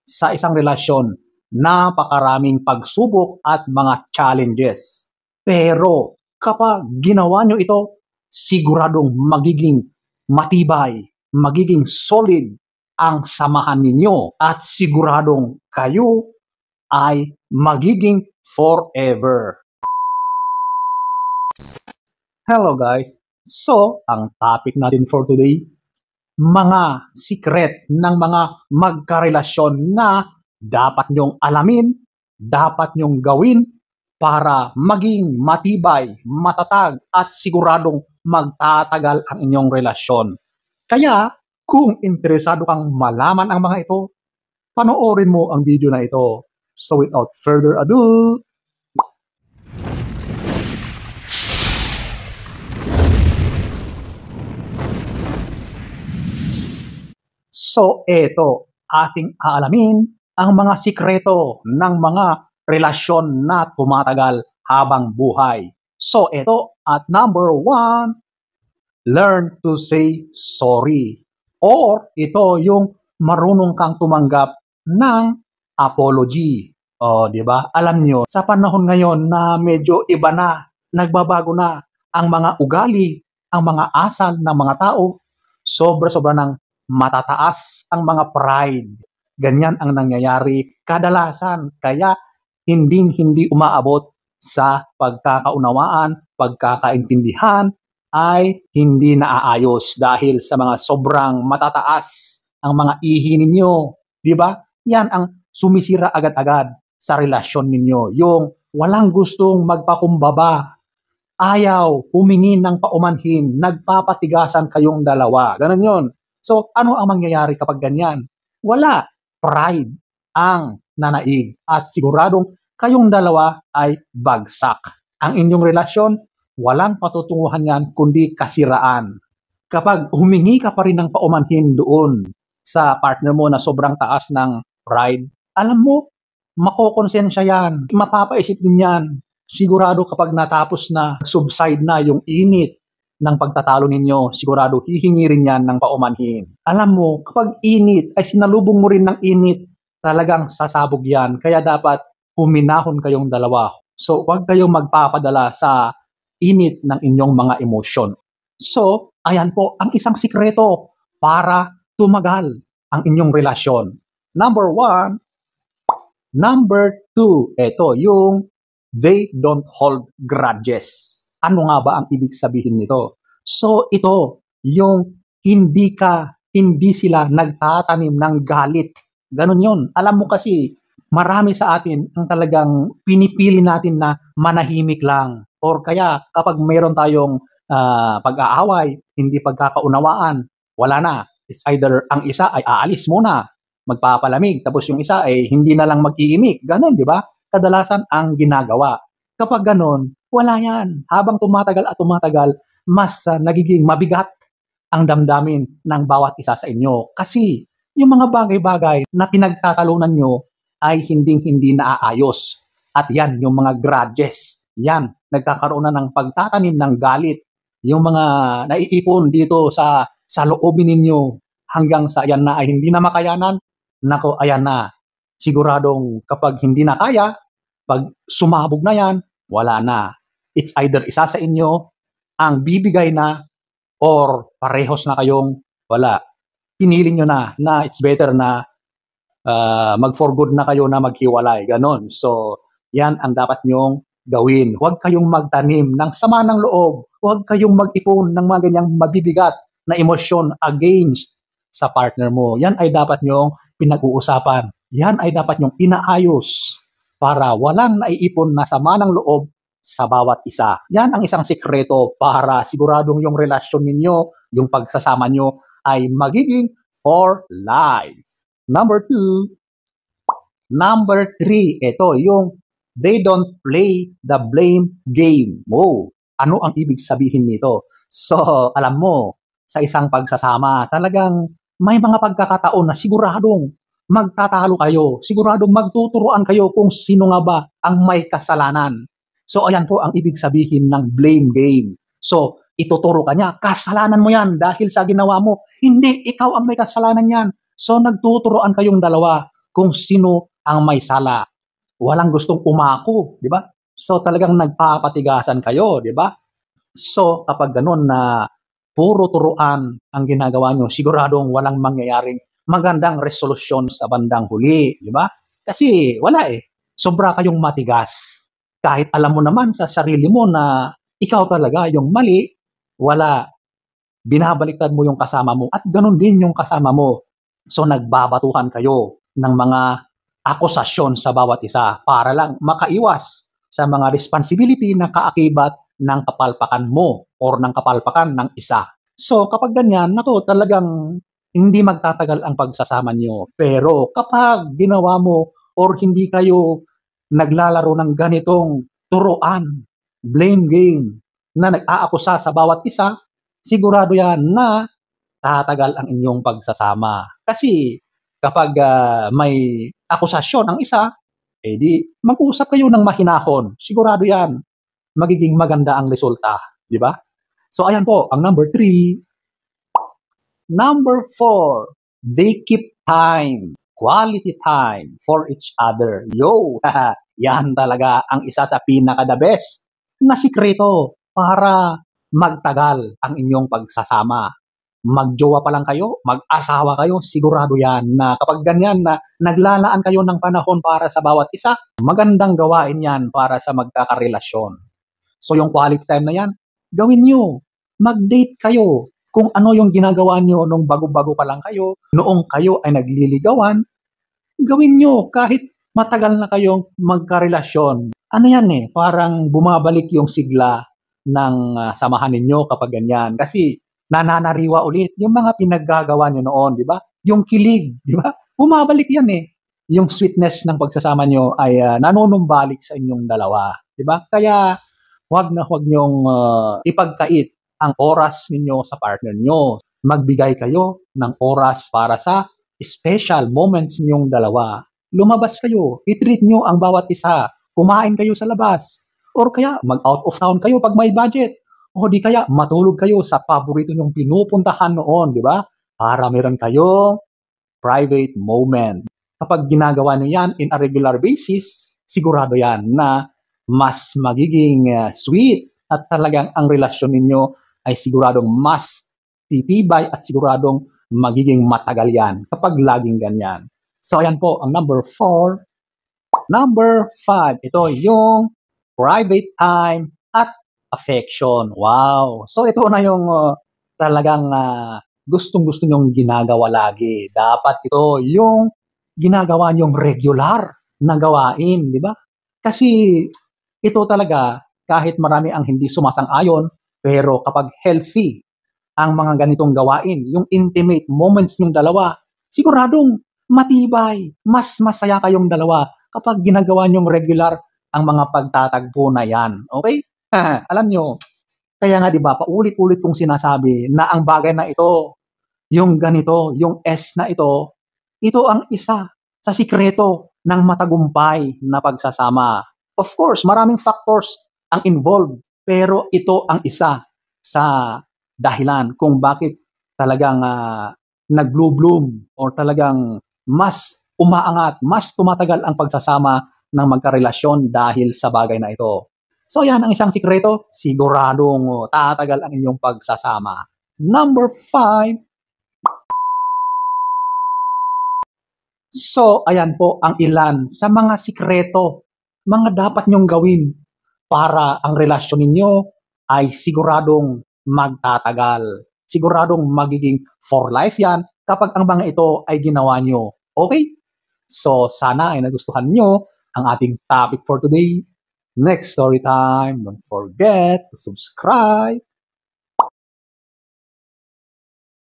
sa isang relasyon, napakaraming pagsubok at mga challenges. Pero kapag ginawa nyo ito, siguradong magiging matibay, magiging solid ang samahan ninyo at siguradong kayo ay magiging forever. Hello guys! So, ang topic natin for today, mga secret ng mga magkarelasyon na dapat nyong alamin, dapat nyong gawin para maging matibay, matatag at siguradong magtatagal ang inyong relasyon. Kaya, kung interesado kang malaman ang mga ito, panoorin mo ang video na ito. So without further ado, so eto, ating aalamin ang mga sikreto ng mga relasyon na tumatagal habang buhay. So eto, at number 1, learn to say sorry. Or ito yung marunong kang tumanggap ng apology. O, di ba? Alam nyo, sa panahon ngayon na medyo iba na, nagbabago na ang mga ugali, ang mga asal ng mga tao, sobra-sobra ng matataas ang mga pride. Ganyan ang nangyayari kadalasan. Kaya hindi umaabot sa pagkakaunawaan, pagkakaintindihan, ay hindi naaayos dahil sa mga sobrang matataas ang mga ihi ninyo. Di ba? Yan ang sumisira agad-agad sa relasyon ninyo. Yung walang gustong magpakumbaba, ayaw humingi ng paumanhin, nagpapatigasan kayong dalawa. Ganun yun. So, ano ang mangyayari kapag ganyan? Wala. Pride ang nanaig. At siguradong kayong dalawa ay bagsak. Ang inyong relasyon, walang patutunguhan yan kundi kasiraan. Kapag humingi ka pa rin ng paumanhin doon sa partner mo na sobrang taas ng pride, alam mo, makokonsensya yan. Mapapaisip din yan. Sigurado kapag natapos na, subside na yung init ng pagtatalo ninyo, sigurado hihingi rin yan ng paumanhin. Alam mo, kapag init, ay sinalubong mo rin ng init, talagang sasabog yan. Kaya dapat huminahon kayong dalawa. So, huwag kayong magpapadala sa init ng inyong mga emosyon. So, ayan po ang isang sikreto para tumagal ang inyong relasyon. Number 1. Number 2, ito yung they don't hold grudges. Ano nga ba ang ibig sabihin nito? So, ito yung hindi sila nagtatanim ng galit. Ganun yun. Alam mo kasi, marami sa atin ang talagang pinipili natin na manahimik lang. Or kaya kapag mayroon tayong pag-aaway, hindi pagkakaunawaan, wala na. It's either ang isa ay aalis muna, magpapalamig, tapos yung isa ay hindi na lang mag-iimik. Ganon, di ba? Kadalasan ang ginagawa. Kapag ganon, wala yan. Habang tumatagal at tumatagal, mas nagiging mabigat ang damdamin ng bawat isa sa inyo. Kasi yung mga bagay-bagay na pinagtatalunan nyo ay hindi naaayos. At yan, yung mga grudges, yan, nagkakaroon na ng pagtatanim ng galit. Yung mga naiipon dito sa loobin ninyo hanggang sa yan na ay hindi na makayanan, nako, ayan na. Siguradong kapag hindi na kaya, pag sumabog na yan, wala na. It's either isa sa inyo ang bibigay na or parehos na kayong wala. Pinili nyo na it's better na mag-for good na kayo na maghiwalay. Ganon. So, yan ang dapat nyong gawin. Huwag kayong magtanim ng sama ng loob. Huwag kayong mag-ipon ng mga ganyang mabibigat na emosyon against sa partner mo. Yan ay dapat nyong pinag-uusapan. Yan ay dapat nyong inaayos para walang naiipon na sama ng loob sa bawat isa. Yan ang isang sikreto para siguradong yung relasyon ninyo, yung pagsasama nyo ay magiging for life. Number 2. Number 3, ito yung they don't play the blame game. Wow, ano ang ibig sabihin nito? So, alam mo, sa isang pagsasama, talagang may mga pagkakataon na siguradong magtatalo kayo, siguradong magtuturuan kayo kung sino nga ba ang may kasalanan. So, ayan po ang ibig sabihin ng blame game. So, ituturo ka niya, kasalanan mo yan dahil sa ginawa mo. Hindi, ikaw ang may kasalanan yan. So, nagtuturoan kayong dalawa kung sino ang may sala. Walang gustong umako, di ba? So talagang nagpapatigasan kayo, di ba? So kapag ganun na puro turuan ang ginagawa nyo, siguradong walang mangyayaring magandang resolusyon sa bandang huli, di ba? Kasi wala eh. Sobra kayong matigas. Kahit alam mo naman sa sarili mo na ikaw talaga yung mali, wala. Binabaliktad mo yung kasama mo at ganun din yung kasama mo. So nagbabatuhan kayo ng mga akusasyon sa bawat isa para lang makaiwas sa mga responsibility na kaakibat ng kapalpakan mo or ng kapalpakan ng isa. So kapag ganyan, naku, talagang hindi magtatagal ang pagsasama nyo. Pero kapag ginawa mo or hindi kayo naglalaro ng ganitong turuan, blame game, na nag-aakusa sa bawat isa, sigurado yan na tatagal ang inyong pagsasama. Kasi kapag may akusasyon ang isa, di mag-usap kayo ng mahinahon. Sigurado yan, magiging maganda ang resulta. Di ba? So ayan po, ang number 3. Number 4, they keep time. Quality time for each other. Yo! Yan talaga ang isa sa pinaka-the best na sikreto para magtagal ang inyong pagsasama. Magjowa pa lang kayo, mag-asawa kayo, sigurado yan na kapag ganyan na naglalaan kayo ng panahon para sa bawat isa, magandang gawain yan para sa magkakarelasyon. So yung quality time na yan, gawin nyo. Mag-date kayo. Kung ano yung ginagawa nyo nung bago-bago pa lang kayo, noong kayo ay nagliligawan, gawin nyo kahit matagal na kayong magkarelasyon. Ano yan eh, parang bumabalik yung sigla ng samahan ninyo kapag ganyan. Kasi nananariwa ulit yung mga pinaggagawa nyo noon, di ba? Yung kilig, di ba? Bumabalik yan eh. Yung sweetness ng pagsasama nyo ay nanunumbalik sa inyong dalawa, di ba? Kaya huwag nyong ipagkait ang oras ninyo sa partner nyo. Magbigay kayo ng oras para sa special moments ninyong dalawa. Lumabas kayo, i-treat nyo ang bawat isa. Kumain kayo sa labas. Or kaya mag-out of town kayo pag may budget. O di kaya matulog kayo sa paborito nyong pinupuntahan noon, di ba? Para meron kayong private moment. Kapag ginagawa nyo yan in a regular basis, sigurado yan na mas magiging sweet at talagang ang relasyon ninyo ay siguradong mas titibay at siguradong magiging matagal yan kapag laging ganyan. So ayan po ang number 4. Number 5, ito yung private time at affection. Wow! So ito na yung talagang gustong-gusto nyong ginagawa lagi. Dapat ito yung ginagawa nyong regular na gawain, di ba? Kasi ito talaga, kahit marami ang hindi sumasang-ayon, pero kapag healthy ang mga ganitong gawain, yung intimate moments ng dalawa, siguradong matibay, mas masaya kayong dalawa kapag ginagawa nyong regular ang mga pagtatagpo na yan. Okay? Alam nyo, kaya nga diba, paulit-ulit kong sinasabi na ang bagay na ito, yung ganito, yung S na ito ang isa sa sikreto ng matagumpay na pagsasama. Of course, maraming factors ang involved, pero ito ang isa sa dahilan kung bakit talagang nag-bloom or talagang mas umaangat, mas tumatagal ang pagsasama ng magkarelasyon dahil sa bagay na ito. So yan ang isang sikreto, siguradong tatagal ang inyong pagsasama. Number 5. So ayan po ang ilan sa mga sikreto, mga dapat nyong gawin para ang relasyon ninyo ay siguradong magtatagal. Siguradong magiging for life yan kapag ang mga ito ay ginawa nyo. Okay? So sana ay nagustuhan nyo ang ating topic for today. Next story time, don't forget to subscribe